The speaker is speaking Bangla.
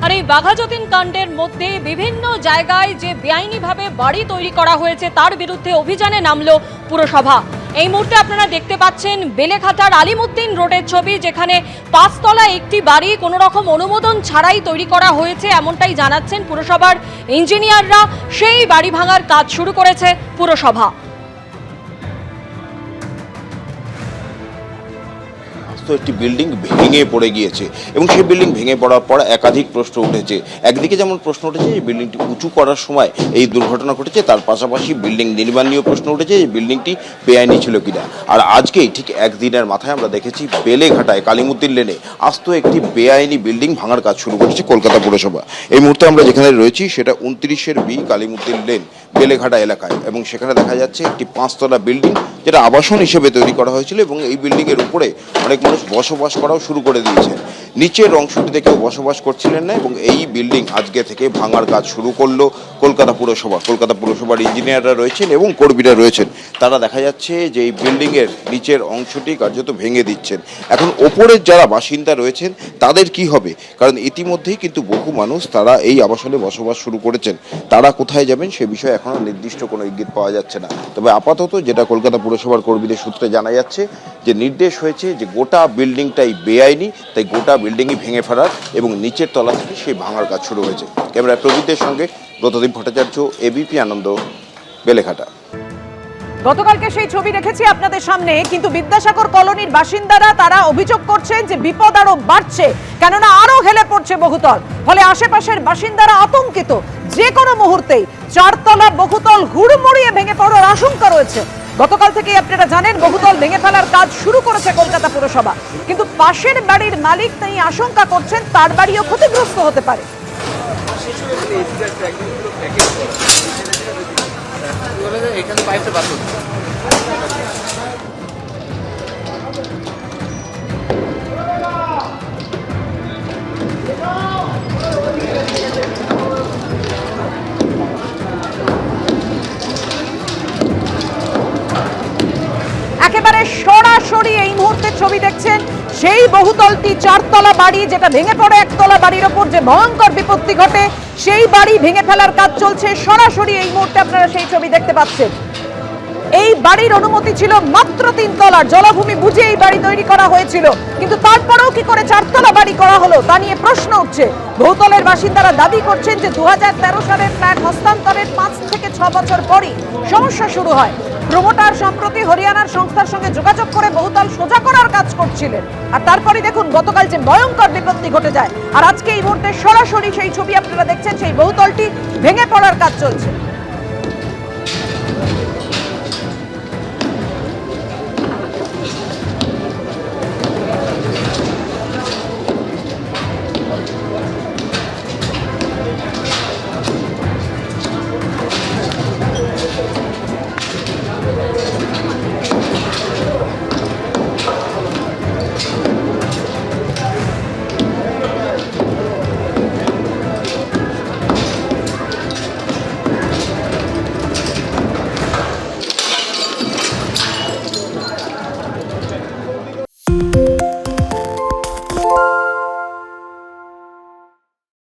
আর এই বাঘাযতীন কাণ্ডের মধ্যে বিভিন্ন জায়গায় যে বেআইনিভাবে বাড়ি তৈরি করা হয়েছে তার বিরুদ্ধে অভিযানে নামলো পুরসভা। এই মুহূর্তে আপনারা দেখতে পাচ্ছেন বেলেঘাটার আলিমুদ্দিন রোডের ছবি, যেখানে 5 তলা একটি বাড়ি কোনো রকম অনুমোদন ছাড়াই তৈরি করা হয়েছে, এমনটাই জানাচ্ছেন পুরসভার ইঞ্জিনিয়াররা। সেই বাড়ি ভাঙার কাজ শুরু করেছে পুরসভা। একটি বিল্ডিং ভেঙে পড়ে গিয়েছে এবং সেই বিল্ডিং ভেঙে পড়ার পর একাধিক প্রশ্ন উঠেছে। একদিকে যেমন প্রশ্ন উঠেছে এই বিল্ডিংটি উঁচু করার সময় এই দুর্ঘটনা ঘটেছে, তার পাশাপাশি বিল্ডিং নির্মাণ নিয়েও প্রশ্ন উঠেছে এই বিল্ডিংটি বেআইনি ছিল কিনা। আর আজকেই ঠিক একদিনের মাথায় আমরা দেখেছি বেলেঘাটায় কালিমুদ্দিন লেনে আস্ত একটি বেআইনি বিল্ডিং ভাঙার কাজ শুরু করেছে কলকাতা পুরসভা। এই মুহূর্তে আমরা যেখানে রয়েছি সেটা 29 বি কালিমুদ্দিন লেন বেলেঘাটা এলাকায়, এবং সেখানে দেখা যাচ্ছে একটি 5 তলা বিল্ডিং যেটা আবাসন হিসেবে তৈরি করা হয়েছিল, এবং এই বিল্ডিংয়ের উপরে অনেক মানুষ বসবাস করাও শুরু করে দিয়েছেন। নিচের অংশটিতে কেউ বসবাস করছিলেন না, এবং এই বিল্ডিং আজকে থেকে ভাঙার কাজ শুরু করলো কলকাতা পুরসভা। কলকাতা পুরসভার ইঞ্জিনিয়াররা রয়েছেন এবং কর্মীরা রয়েছেন, তারা দেখা যাচ্ছে যে এই বিল্ডিংয়ের নিচের অংশটি কার্যত ভেঙে দিচ্ছেন। এখন ওপরের যারা বাসিন্দা রয়েছেন তাদের কি হবে, কারণ ইতিমধ্যেই কিন্তু বহু মানুষ তারা এই আবাসনে বসবাস শুরু করেছেন। তারা কোথায় যাবেন সে বিষয়ে এখনও নির্দিষ্ট কোনো ইঙ্গিত পাওয়া যাচ্ছে না। তবে আপাতত যেটা কলকাতা পুরসভার কর্মীদের সূত্রে জানা যাচ্ছে যে নির্দেশ হয়েছে যে গোটা বিল্ডিংটাই বেআইনি, তাই গোটা বিল্ডিংই ভেঙে ফেলার এবং নিচের তলা থেকে সেই ভাঙার কাজ শুরু হয়েছে। ক্যামেরায় প্রবীরদের সঙ্গে ব্রতদীপ ভট্টাচার্য, এবিপি আনন্দ, বেলেঘাটা। গতকালকে সেই ছবি রেখেছি আপনাদের সামনে, কিন্তু বিদ্যাসাগর কলোনির বাসিন্দারা তারা অভিযোগ করছেন যে বিপদ আরো বাড়ছে, কেননা আরো হেলে পড়ছে বহুতল। ফলে আশেপাশের বাসিন্দারা আতঙ্কিত, যে কোনো মুহূর্তেই 4 তলা বহুতল হুড়মুড়িয়ে ভেঙে পড়ার আশঙ্কা রয়েছে। গতকাল থেকে আপনারা জানেন বহুতল ভেঙে ফেলার কাজ শুরু করেছে কলকাতা পুরসভা, কিন্তু পাশের বাড়ির মালিক তিনি আশঙ্কা করছেন তার বাড়িও ক্ষতিগ্রস্ত হতে পারে। একেবারে সরাসরি এই মুহূর্তে ছবি দেখছেন সেই বহুতলটি 4 তলা বাড়ি, যেটা ভেঙে পড়ে 1 তলা বাড়ির ওপর যে ভয়ঙ্কর বিপত্তি ঘটে, সেই বাড়ি ভেঙে ফেলার কাজ চলছে। সরাসরি এই মুহূর্তে আপনারা সেই ছবি দেখতে পাচ্ছেন। এই বাড়ির অনুমতি ছিল মাত্র 3 তলার, জলাভূমি বুঝে এই বাড়ি তৈরি করা হয়েছিল, কিন্তু তারপরেও কি করে 4 তলা বাড়ি করা হলো তা নিয়ে প্রশ্ন উঠছে। বহুতলের বাসিন্দারা দাবি করছেন যে 2013 সালের ফ্ল্যাট হস্তান্তরের 5 থেকে 6 বছর পরই সমস্যা শুরু হয়। প্রমোটার সম্প্রতি হরিয়ানার সংস্থার সঙ্গে যোগাযোগ করে বহুতল সোজা করার কাজ করছিলেন, আর তারপরে দেখুন গতকাল যে ভয়ঙ্কর বিপত্তি ঘটে যায়। আর আজকে এই মুহূর্তে সরাসরি সেই ছবি আপনারা দেখছেন, সেই বহুতলটি ভেঙে পড়ার কাজ চলছে।